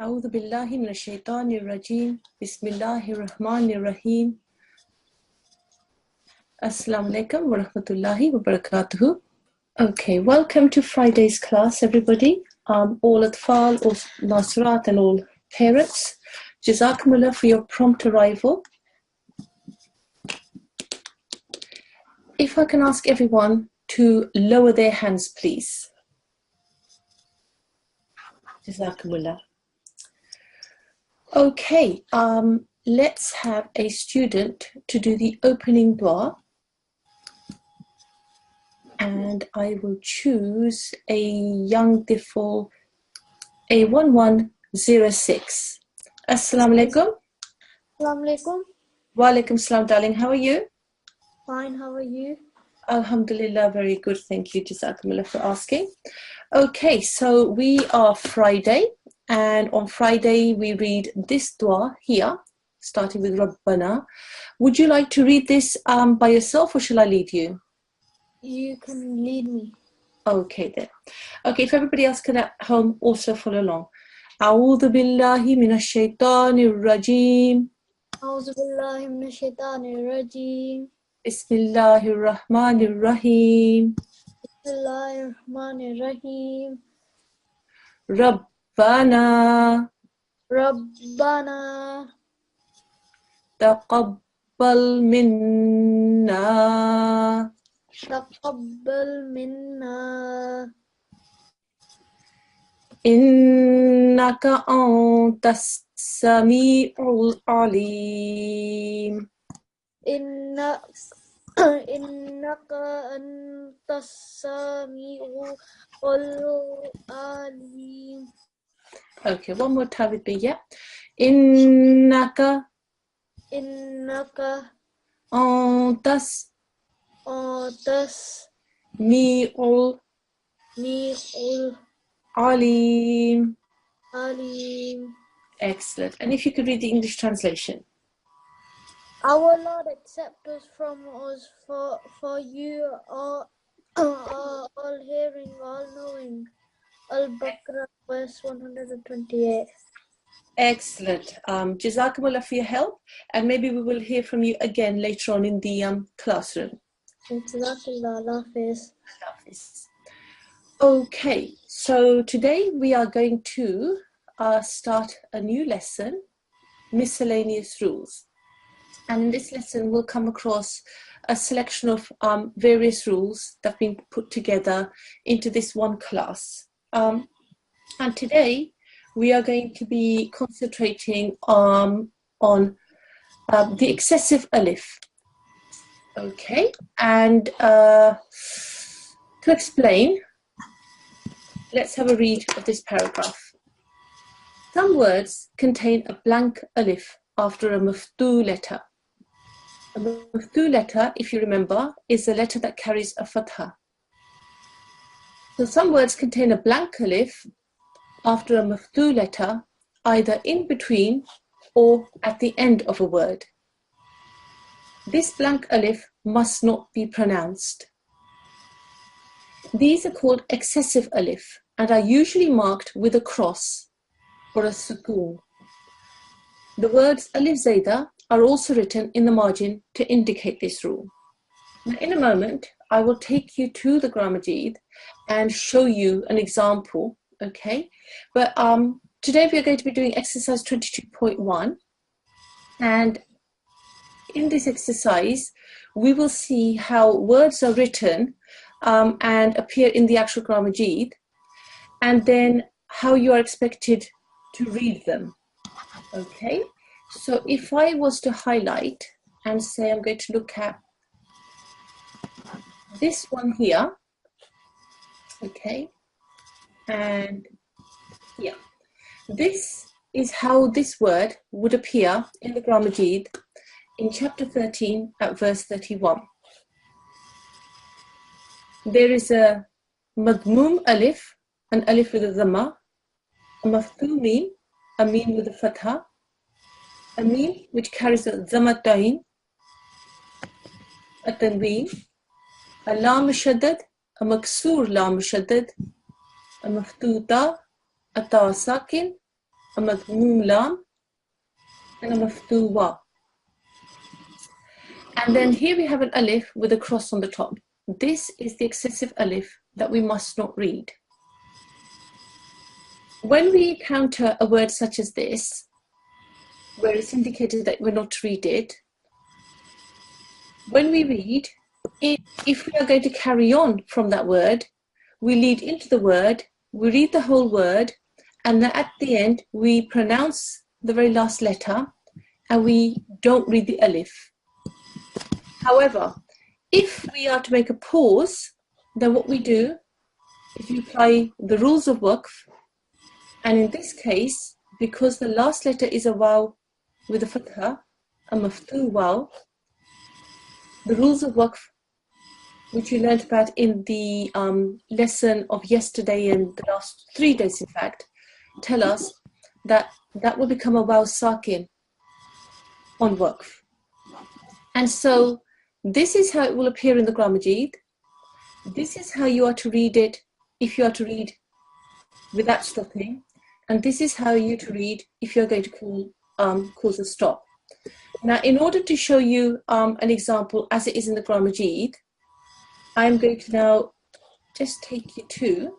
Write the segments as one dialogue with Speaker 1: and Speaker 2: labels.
Speaker 1: أعوذ بالله من الشيطان الرجيم بسم الله الرحمن الرحيم Assalamu alaikum wa rahmatullahi wa barakatuhu. Okay, welcome to Friday's class, everybody. All Atfal, all Nasirat, and all parents. Jazakumullah for your prompt arrival. If I can ask everyone to lower their hands, please. Jazakumullah. Okay, let's have a student to do the opening dua. And I will choose a young Tifl, a 1106. Assalamu alaikum.
Speaker 2: Assalamu alaikum.
Speaker 1: Wa alaikum salam, darling. How are you?
Speaker 2: Fine, how are you?
Speaker 1: Alhamdulillah, very good. Thank you. Jazakumullah for asking. Okay, so we are Friday, and on Friday we read this dua here, starting with Rabbana. Would you like to read this by yourself, or shall I lead you?
Speaker 2: You can lead me.
Speaker 1: Okay then. Okay, if everybody else can at home also follow along. A'udhu billahi minash shaitanir rajim.
Speaker 2: A'udhu billahi minash shaitanir rajim.
Speaker 1: Bismillahir rahmanir rahim.
Speaker 2: Bismillahir rahmanir rahim.
Speaker 1: Rabbana
Speaker 2: Rabbana
Speaker 1: taqabbal minna
Speaker 2: taqabbal minna
Speaker 1: innaka antas sami'ul alim.
Speaker 2: innaka antas sami'ul alim.
Speaker 1: Okay, one more time with me, yeah. Innaka antas mi'ul alim.
Speaker 2: alim.
Speaker 1: Excellent. And if you could read the English translation.
Speaker 2: Our Lord, accept us from us, for you are all hearing, all knowing. Al-Baqarah, verse 128.
Speaker 1: Excellent. Jazakumullah for your help, and maybe we will hear from you again later on in the classroom.
Speaker 2: Jazakallah, Hafiz.
Speaker 1: Okay, so today we are going to start a new lesson, miscellaneous rules. And in this lesson, we'll come across a selection of various rules that have been put together into this one class. And today, we are going to be concentrating on the excessive alif. Okay, and to explain, let's have a read of this paragraph. Some words contain a blank alif after a maftu letter. A maftu letter, if you remember, is a letter that carries a fatha. So some words contain a blank alif after a maftu letter, either in between or at the end of a word. This blank alif must not be pronounced. These are called excessive alif and are usually marked with a cross or a sukoon. The words alif zayda are also written in the margin to indicate this rule. Now, in a moment, I will take you to the Grammar Jeed and show you an example, okay? But today we are going to be doing exercise 22.1, and in this exercise, we will see how words are written and appear in the actual Grammar Jeed, and then how you are expected to read them, okay? So if I was to highlight and say I'm going to look at this one here, okay, and yeah, this is how this word would appear in the Grammar Jeed in chapter 13 at verse 31. There is a madmum alif, an alif with a dhamma, a maftu meen, a meen with a fatha, a meen which carries a dhammatain, a tanween, a lam mushaddad, a maksur lam mushaddad, a maftuta, a ta sakin, a madmoom lam, and a maftu wa. And then here we have an alif with a cross on the top. This is the excessive alif that we must not read. When we encounter a word such as this, where it's indicated that we're not to read it, when we read, if we are going to carry on from that word, we lead into the word, we read the whole word, and then at the end, we pronounce the very last letter, and we don't read the alif. However, if we are to make a pause, then what we do, if you apply the rules of waqf, and in this case, because the last letter is a waw with a fatha, a maftu waw, the rules of waqf, which you learned about in the lesson of yesterday and the last 3 days, in fact, tell us that that will become a waw sakin on waqf. And so this is how it will appear in the Quran Majid. This is how you are to read it if you are to read without stopping. And this is how you to read if you're going to cause a stop. Now, in order to show you an example as it is in the Quran Majid, I'm going to now just take you to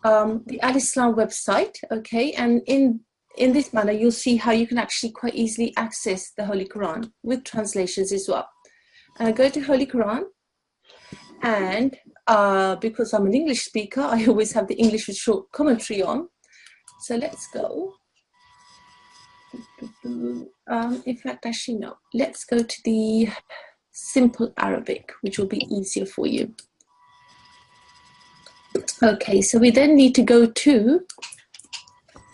Speaker 1: the Al Islam website, okay? And in this manner, you'll see how you can actually quite easily access the Holy Quran with translations as well. And I go to Holy Quran, and because I'm an English speaker, I always have the English with short commentary on. So let's go. In fact, actually, no. Let's go to the simple Arabic, which will be easier for you. Okay, so we then need to go to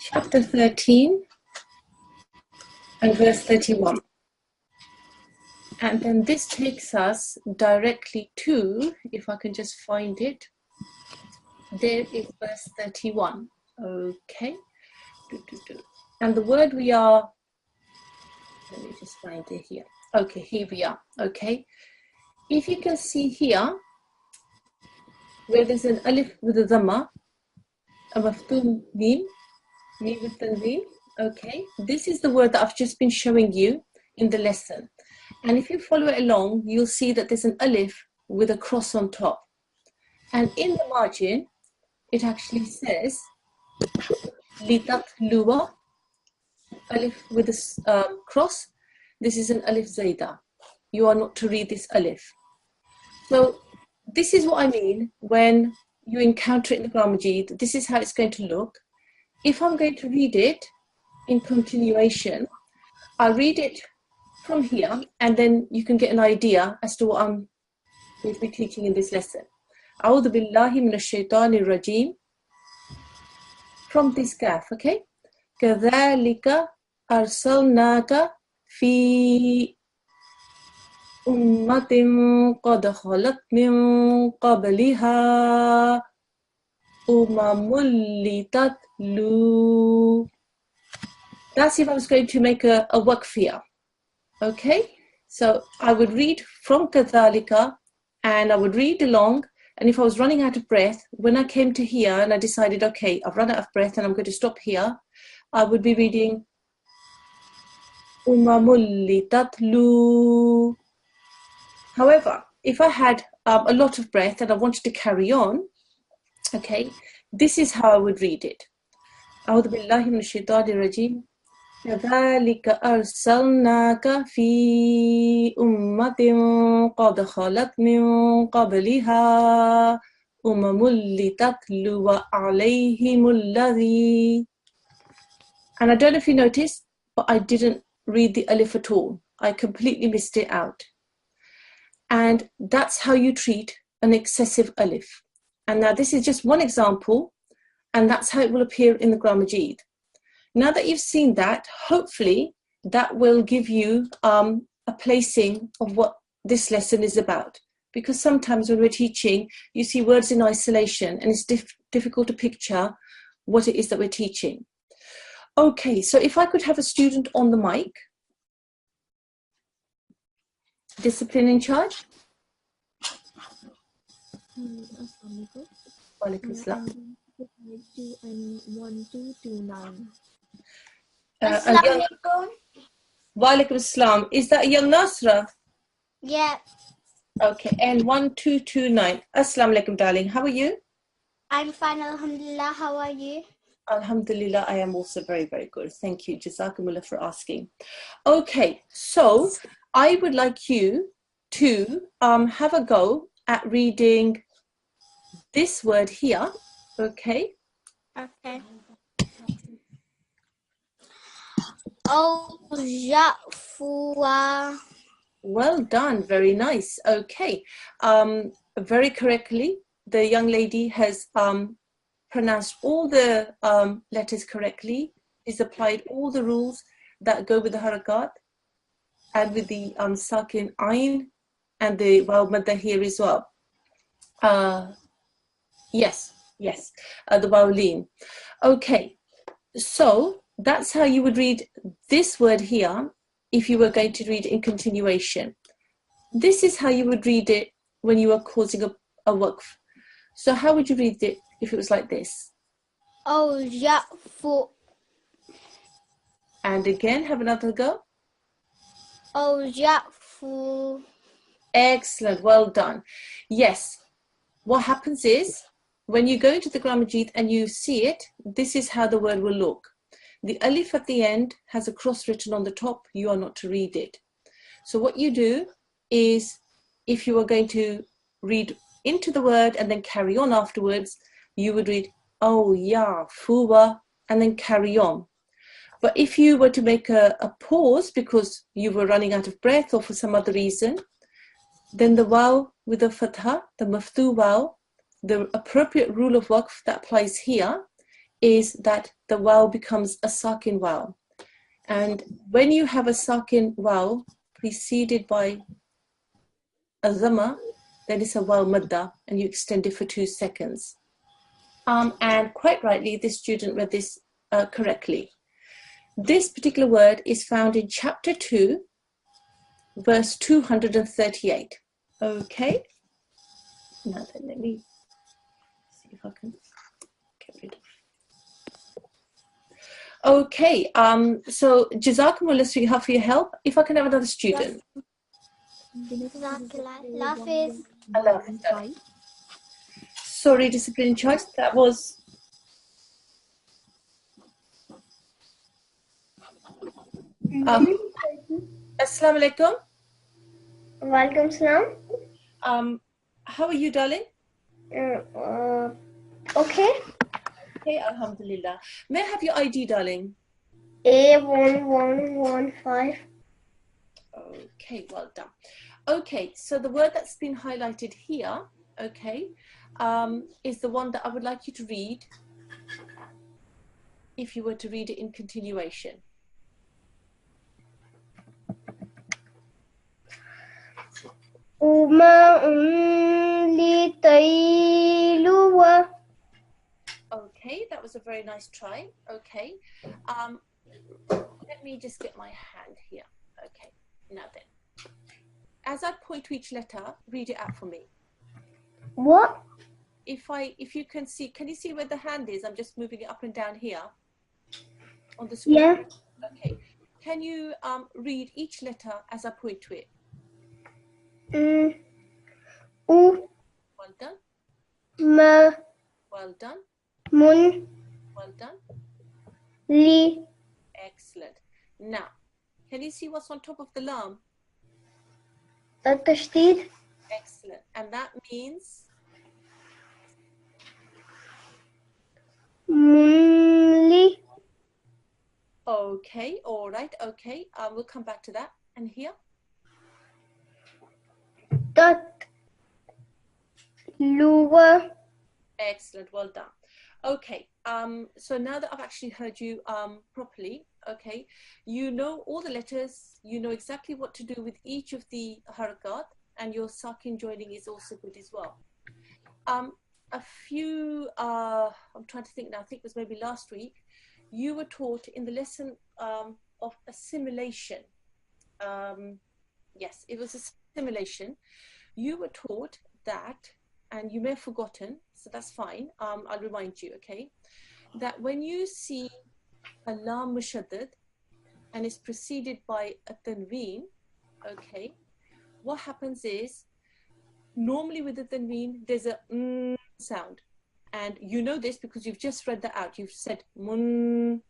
Speaker 1: chapter 13 and verse 31. And then this takes us directly to, if I can just find it, there is verse 31. Okay. And the word we are, let me just find it here. Okay, here we are. Okay. If you can see here, where there's an alif with a dhamma, a maftoom mim with tanween. Okay. This is the word that I've just been showing you in the lesson. And if you follow it along, you'll see that there's an alif with a cross on top. And in the margin, it actually says, litatluwa, alif with a cross. This is an alif zayda. You are not to read this alif. So this is what I mean when you encounter it in the Quran Majid. This is how it's going to look. If I'm going to read it in continuation, I'll read it from here, and then you can get an idea as to what I'm going to be teaching in this lesson. A'udhu billahi minash shaitanir rajim. From this gaf, okay? كَذَلِكَ أَرْسَلْنَاكَ فِي أُمَّةٍ قَدْ خَلَتْ مِنْ قَبْلِهَا أُمَمٌ لِتَتْلُو. That's if I was going to make a waqf here. Okay? So I would read from كَذَلِكَ, and I would read along. And if I was running out of breath, when I came to here and I decided, okay, I've run out of breath and I'm going to stop here, I would be reading Umamul litatlu. However, if I had a lot of breath and I wanted to carry on, okay, this is how I would read it. A'udhu billahi minash shaitanir rajim. كَذَلِكَ أَرْسَلْنَاكَ فِي أُمَّةٍ قَدْ خَلَتْ مِنْ قَبْلِهَا أُمَمٌ لِتَتْلُوَ عَلَيْهِمُ الَّذِي. And I don't know if you noticed, but I didn't read the alif at all. I completely missed it out. And that's how you treat an excessive alif. And now this is just one example, and that's how it will appear in the Quran Majid. Now that you've seen that, hopefully that will give you a placing of what this lesson is about. Because sometimes when we're teaching, you see words in isolation and it's difficult to picture what it is that we're teaching. Okay, so if I could have a student on the mic. Discipline in charge. Walaikum salam.
Speaker 2: 1229.
Speaker 1: A young,
Speaker 2: Assalamualaikum.
Speaker 1: Walaikum Assalam. Is that a young Nasra?
Speaker 2: Yeah,
Speaker 1: Okay, and 1229. Assalamu alaikum, darling. How are you?
Speaker 2: I'm fine, Alhamdulillah. How are you?
Speaker 1: Alhamdulillah, I am also very, very good. Thank you. Jazakumullah for asking. Okay, so I would like you to have a go at reading this word here. Okay.
Speaker 2: Okay. Oh, Jafua.
Speaker 1: Well done. Very nice. Okay. Very correctly. The young lady has pronounced all the letters correctly. Is applied all the rules that go with the harakat and with the sakin ayn and the waw madda here as well. Yes, the vowel. Okay, so that's how you would read this word here if you were going to read in continuation. This is how you would read it when you were causing a waqf. So how would you read it if it was like this?
Speaker 2: Oh, Jafu.
Speaker 1: And again, have another go.
Speaker 2: Oh, Jafu.
Speaker 1: Excellent, well done. Yes, what happens is when you go into the grammar jeet and you see it, this is how the word will look. The alif at the end has a cross written on the top. You are not to read it. So what you do is, if you are going to read into the word and then carry on afterwards, you would read oh ya fuwa and then carry on. But if you were to make a pause because you were running out of breath or for some other reason, then the waw with the fatha, the maftu waw, the appropriate rule of waqf that applies here is that the waw becomes a sakin waw. And when you have a sakin waw preceded by a dhamma, then it's a waw madda, and you extend it for 2 seconds. And quite rightly, this student read this correctly. This particular word is found in chapter 2, verse 238. Okay. Now then, let me see if I can get rid of. Okay. So Jazakumullah Sriha for your help. If I can have another student.
Speaker 2: Lafiz.
Speaker 1: Allah. Sorry, discipline choice. That was. Assalamu alaikum.
Speaker 2: Walaikum salam.
Speaker 1: How are you, darling?
Speaker 2: Okay.
Speaker 1: Okay, alhamdulillah. May I have your ID, darling?
Speaker 2: A1115.
Speaker 1: Okay, well done. Okay, so the word that's been highlighted here, okay, is the one that I would like you to read if you were to read it in continuation. Okay, that was a very nice try. Okay, let me just get my hand here. Okay, now then, as I point to each letter, read it out for me.
Speaker 2: What?
Speaker 1: If you can see, can you see where the hand is? I'm just moving it up and down here on the screen.
Speaker 2: Yeah.
Speaker 1: Okay, can you read each letter as I point to it?
Speaker 2: U.
Speaker 1: Well done.
Speaker 2: Ma.
Speaker 1: Well done.
Speaker 2: Mun.
Speaker 1: Well done.
Speaker 2: Li.
Speaker 1: Excellent. Now, can you see what's on top of the lam?
Speaker 2: Tashdid.
Speaker 1: Excellent. And that means?
Speaker 2: Munli.
Speaker 1: Okay, all right, okay. We'll come back to that. And here?
Speaker 2: Tat. Luwa.
Speaker 1: Excellent, well done. Okay, so now that I've actually heard you properly, okay, you know all the letters, you know exactly what to do with each of the harakat, and your sakin joining is also good as well. A few, I'm trying to think now, I think it was maybe last week, you were taught in the lesson of assimilation. Yes, it was assimilation. You were taught that, and you may have forgotten, so that's fine. I'll remind you, okay, that when you see a lam mushaddad, and is preceded by a tanween, okay, what happens is, normally with the tanween, there's a sound. And you know this because you've just read that out. You've said mun.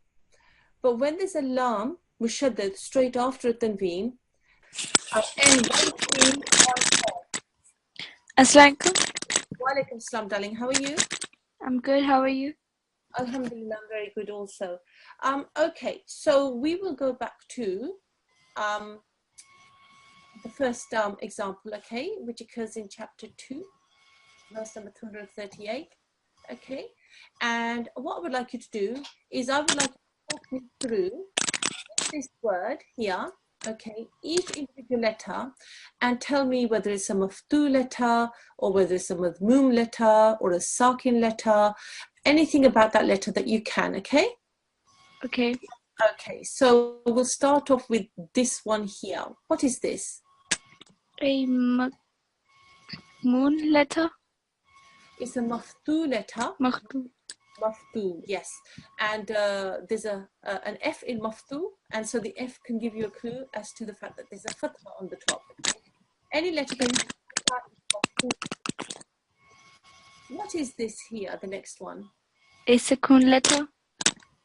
Speaker 1: But when there's a lam, mushaddad, straight after a tanween, and one tanween,
Speaker 3: Assalamualaikum.
Speaker 1: Walaikum salam, darling. How are you?
Speaker 3: I'm good. How are you?
Speaker 1: Alhamdulillah, I'm very good also. Okay, so we will go back to the first example, okay, which occurs in chapter 2, verse number 238, okay. And what I would like you to do is I would like you to talk me through this word here, okay, each individual letter, and tell me whether it's a maftu letter or whether it's a madmum letter or a sakin letter, anything about that letter that you can, okay?
Speaker 3: Okay.
Speaker 1: Okay, so we'll start off with this one here. What is this?
Speaker 3: A moon letter.
Speaker 1: It's a maftu letter.
Speaker 3: Makhtu.
Speaker 1: Maftu, yes. And there's an F in maftu, and so the F can give you a clue as to the fact that there's a fatha on the top. Any letter can start with maftu. What is this here, the next one?
Speaker 3: A second letter.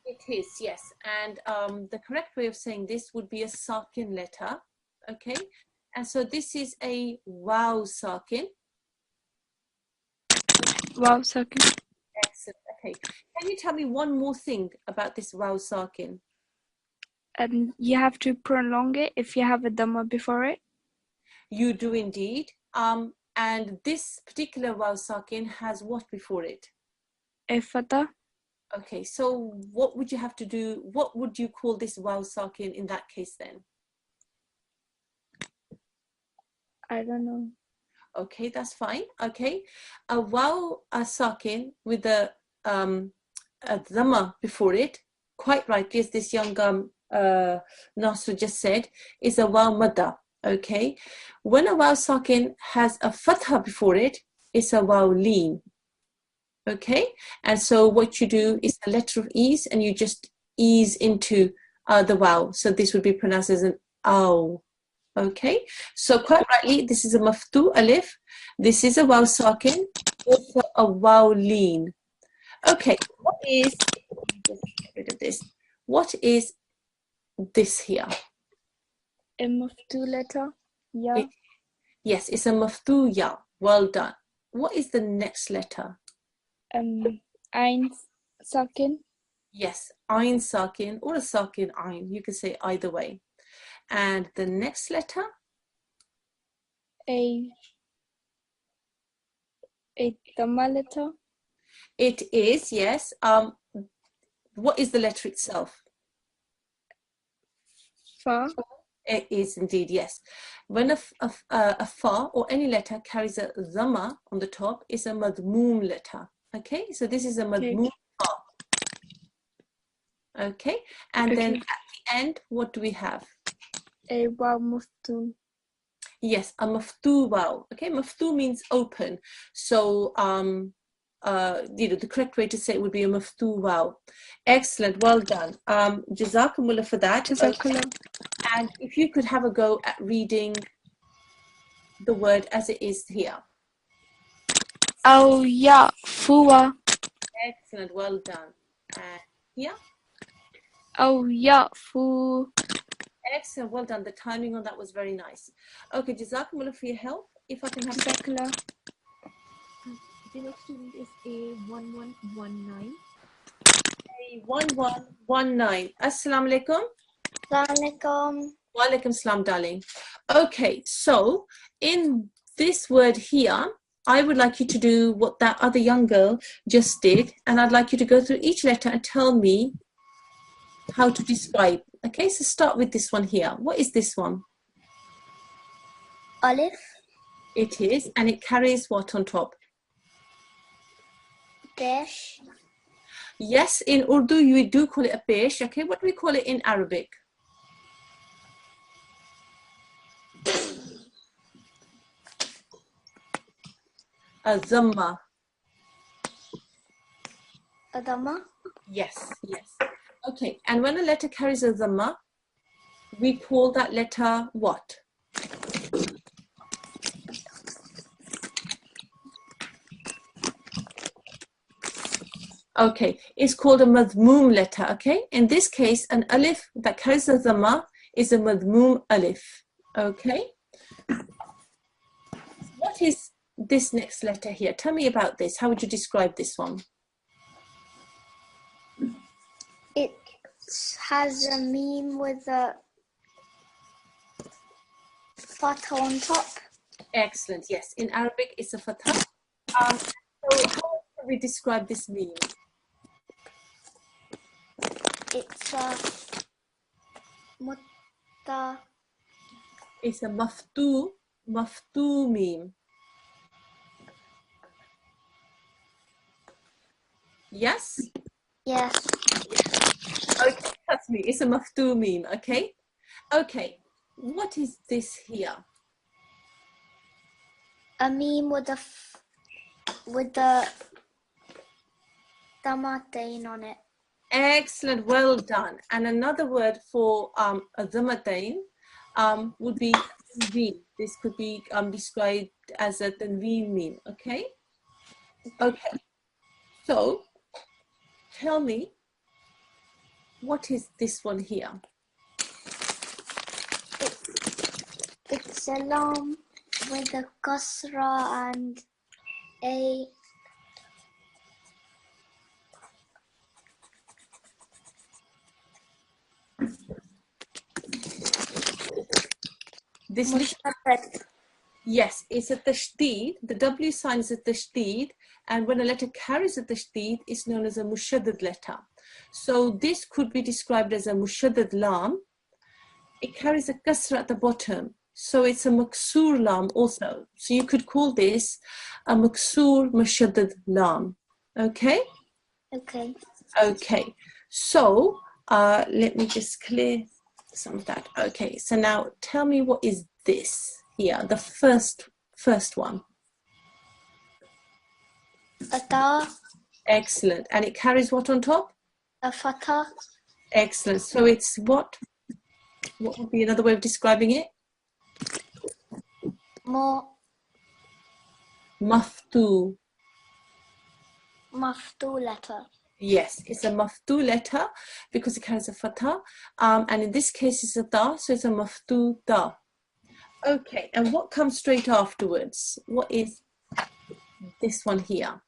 Speaker 1: It is, yes. And the correct way of saying this would be a sakin letter, okay? And so this is a waw sakin.
Speaker 3: Wow, second.
Speaker 1: Excellent. Okay. Can you tell me one more thing about this waw sakin?
Speaker 3: And you have to prolong it if you have a dhamma before it.
Speaker 1: You do indeed. And this particular waw sakin has what before it?
Speaker 3: A fatha.
Speaker 1: Okay, so what would you have to do? What would you call this waw sakin in that case then?
Speaker 3: I don't know.
Speaker 1: Okay, that's fine. Okay, a waw sakin with a dhamma before it, quite rightly, as this young Nasr just said, is a waw madda. Okay, when a waw sakin has a fatha before it, it's a waw leen. Okay, and so what you do is a letter of ease, and you just ease into the waw. So this would be pronounced as an aw. Okay, so quite rightly, this is a maftu alif. This is a waw sakin, also a waw leen. Okay, what is, just get rid of this. What is this here?
Speaker 3: A maftu letter. Yeah.
Speaker 1: Yes, it's a maftu ya. Well done. What is the next letter?
Speaker 3: Ein second.
Speaker 1: Yes, ayn sakin or a sakin ayn. You can say either way. And the next letter?
Speaker 3: A dhamma letter.
Speaker 1: It is, yes. What is the letter itself?
Speaker 3: Fa.
Speaker 1: It is indeed, yes. When a fa or any letter carries a dhamma on the top, it's a madmum letter. Okay, so this is a madmum fa. Okay, and then at the end, what do we have?
Speaker 3: A waw maftu.
Speaker 1: Yes, a maftu waw. Okay, maftu means open. So, the correct way to say it would be a maftu waw. Excellent, well done. Jazakumullah for that.
Speaker 3: Jazakallah.
Speaker 1: And if you could have a go at reading the word as it is here.
Speaker 3: Oh yeah, fuwa.
Speaker 1: Excellent, well done. And here.
Speaker 3: Oh yeah, fu.
Speaker 1: Excellent, well done. The timing on that was very nice. Okay, Jazakumullah for your help. If I can have
Speaker 3: Jazakallah.
Speaker 4: The next student is A1119.
Speaker 1: A1119. Assalamu alaikum.
Speaker 2: Assalamualaikum.
Speaker 1: Wa alaikum salam, darling. Okay, so in this word here, I would like you to do what that other young girl just did, and I'd like you to go through each letter and tell me how to describe. Okay, so start with this one here. What is this one?
Speaker 2: Alif.
Speaker 1: It is, and it carries what on top?
Speaker 2: Dash.
Speaker 1: Yes, in Urdu you do call it a pesh. Okay, what do we call it in Arabic? A dhamma.
Speaker 2: A dhamma.
Speaker 1: Yes, yes. Okay, and when a letter carries a dhamma, we call that letter what? Okay, it's called a madmoom letter, okay? In this case, an alif that carries the dhamma is a madmoom alif, okay? What is this next letter here? Tell me about this. How would you describe this one?
Speaker 2: It has a meme with a fatha on top.
Speaker 1: Excellent, yes. In Arabic, it's a fatha. So how can we describe this meme?
Speaker 2: It's a mutta.
Speaker 1: It's a maftu meme. Yes?
Speaker 2: Yes.
Speaker 1: Okay, that's me. It's a maftu meme, okay? Okay, what is this here?
Speaker 2: A meme with the damatain on it.
Speaker 1: Excellent, well done. And another word for a dhammatain would be tanveen. This could be described as a tanveen meme, okay? Okay, so tell me, what is this one here?
Speaker 2: It's a lam with a kasra and a
Speaker 1: This
Speaker 2: mushaddad.
Speaker 1: yes, it's a tashdid. The W sign is a tashdid, and when a letter carries a tashdid, it's known as a mushaddad letter. So this could be described as a mushaddad lam. It carries a kasra at the bottom, so it's a maksur lam also. So you could call this a maksur mushaddad lam. Okay?
Speaker 2: Okay.
Speaker 1: Okay. So let me just clear some of that. Okay, so now tell me, what is this here? The first one.
Speaker 2: A ta,
Speaker 1: Excellent. And it carries what on top?
Speaker 2: a fatha,
Speaker 1: Excellent. So it's what? What would be another way of describing it? Maftu.
Speaker 2: maftu letter.
Speaker 1: Yes, it's a maftu letter because it carries a fatha. And in this case, it's a ta, so it's a maftu ta. Okay, and what comes straight afterwards? What is this one here?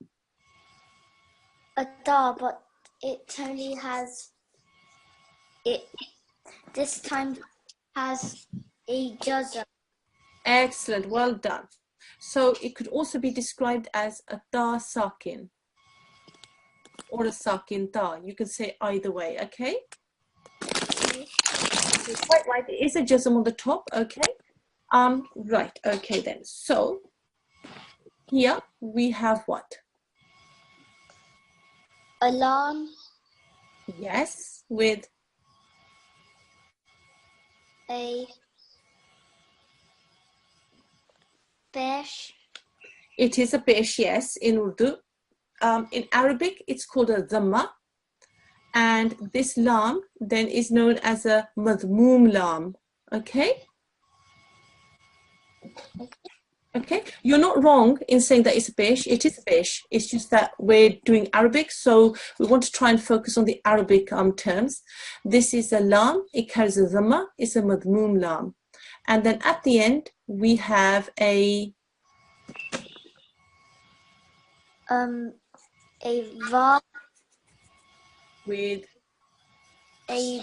Speaker 2: A ta, but it only has it. This time has a jazza.
Speaker 1: Excellent, well done. So it could also be described as a ta sakin or a sakin ta. You can say either way, okay? You're quite right, it is a jazm on the top, okay? Right, okay then. So here we have what?
Speaker 2: A lam,
Speaker 1: Yes, with
Speaker 2: a pesh,
Speaker 1: it is a pesh, yes, in Urdu. In Arabic, it's called a dhamma. And this lam then is known as a madmoom lam, okay? Okay, you're not wrong in saying that it's a pesh. It is a pesh. It's just that we're doing Arabic, so we want to try and focus on the Arabic terms. This is a lam. It carries a dhamma. It's a madmoom lam. And then at the end, we have a
Speaker 2: va,
Speaker 1: with
Speaker 2: a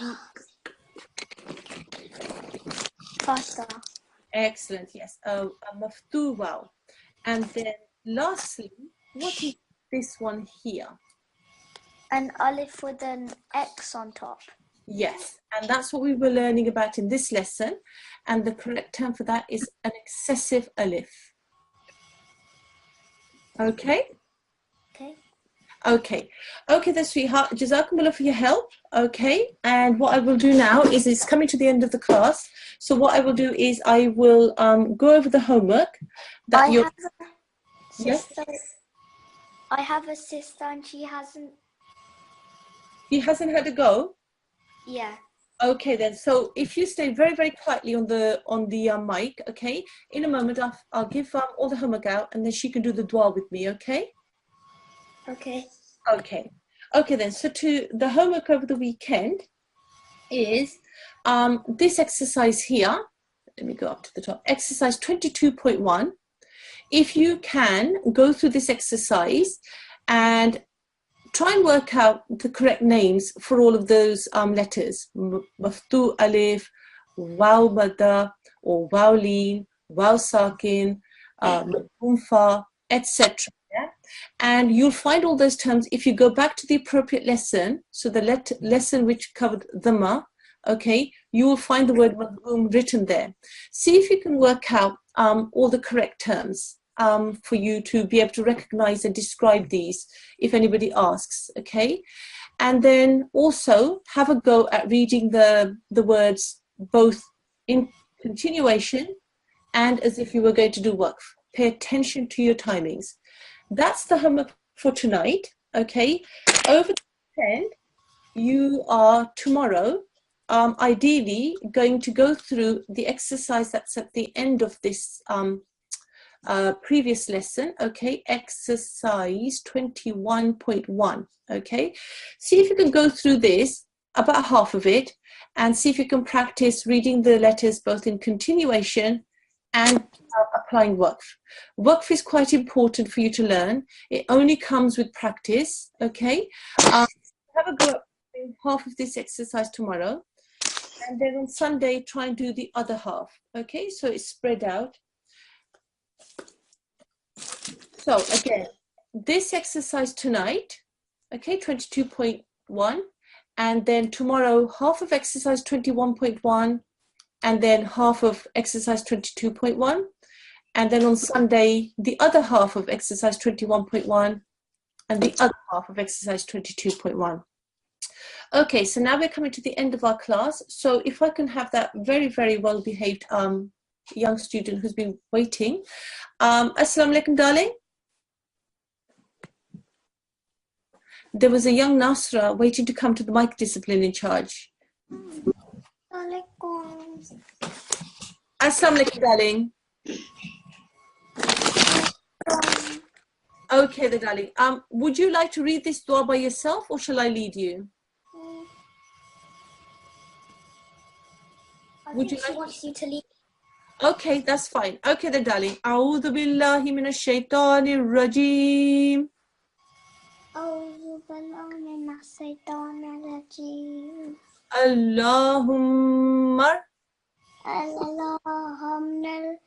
Speaker 2: fatha.
Speaker 1: excellent, yes, a maftu waw. And then lastly, what is this one here?
Speaker 2: An alif with an X on top.
Speaker 1: Yes, and that's what we were learning about in this lesson. And the correct term for that is an excessive alif. Okay?
Speaker 2: Okay.
Speaker 1: Okay. Okay then, sweetheart. Jazakumullah for your help. Okay. And what I will do now is it's coming to the end of the class. So what I will do is I will go over the homework that
Speaker 2: I
Speaker 1: you're...
Speaker 2: have a
Speaker 1: Yes?
Speaker 2: sister. I have a sister and she hasn't.
Speaker 1: He hasn't had a go?
Speaker 2: Yeah.
Speaker 1: Okay then, so if you stay very, very quietly on the mic, okay, in a moment I'll give all the homework out and then she can do the dua with me, okay?
Speaker 2: Okay.
Speaker 1: Okay then, so to the homework over the weekend is this exercise here. Let me go up to the top. Exercise 22.1. If you can go through this exercise and try and work out the correct names for all of those letters. Maftu alif, waw madda, or waw leen, waw sakin, mumfa, etc. Yeah? And you'll find all those terms if you go back to the appropriate lesson. So the lesson which covered dhamma, okay, you will find the word madhum written there. See if you can work out all the correct terms. For you to be able to recognize and describe these if anybody asks, okay? And then also have a go at reading the words both in continuation and as if you were going to do waqf. Pay attention to your timings. That's the homework for tonight, okay? Over the weekend, you are tomorrow ideally going to go through the exercise that's at the end of this previous lesson, okay, exercise 21.1, okay. See if you can go through this, about half of it, and see if you can practice reading the letters both in continuation and applying waqf. Waqf is quite important for you to learn. It only comes with practice, okay. Have a go at half of this exercise tomorrow, and then on Sunday try and do the other half, okay, so it's spread out. So again, this exercise tonight, okay, 22.1, and then tomorrow half of exercise 21.1, and then half of exercise 22.1, and then on Sunday the other half of exercise 21.1 and the other half of exercise 22.1. Okay, so now we're coming to the end of our class. So if I can have that very, very well behaved young student who's been waiting. Assalamu alaikum, darling. There was a young Nasra waiting to come to the mic discipline in charge. Assalamu alaikum, darling. Okay, the darling. Would you like to read this dua by yourself or shall I lead you? Would you like?
Speaker 2: She wants you to lead.
Speaker 1: Okay, that's fine. Okay, then, darling. A'udhu billahi minash shaitanir rajim.
Speaker 2: أعوذ بالله من الشيطان الرجيم.
Speaker 1: Allahumma
Speaker 2: اللهم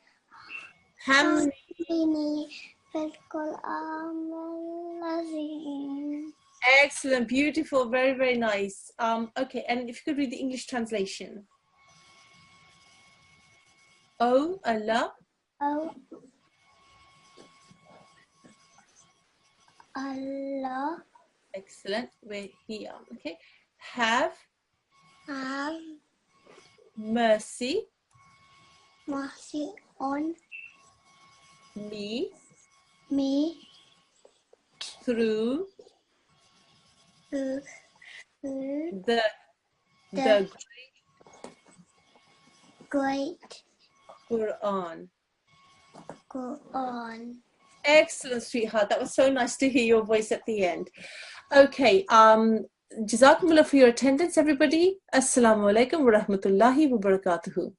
Speaker 1: hamdini.
Speaker 2: في القرآن العظيم.
Speaker 1: Excellent, beautiful, very, very nice. Okay, and if you could read the English translation. Oh Allah.
Speaker 2: Oh Allah,
Speaker 1: Excellent. We're here. Okay. Have mercy
Speaker 2: mercy on
Speaker 1: me
Speaker 2: me
Speaker 1: through
Speaker 2: through
Speaker 1: the
Speaker 2: great
Speaker 1: Quran.
Speaker 2: Quran.
Speaker 1: Excellent, sweetheart. That was so nice to hear your voice at the end. Okay. Jazakumullah for your attendance, everybody. Assalamu alaikum wa rahmatullahi wa barakatuhu.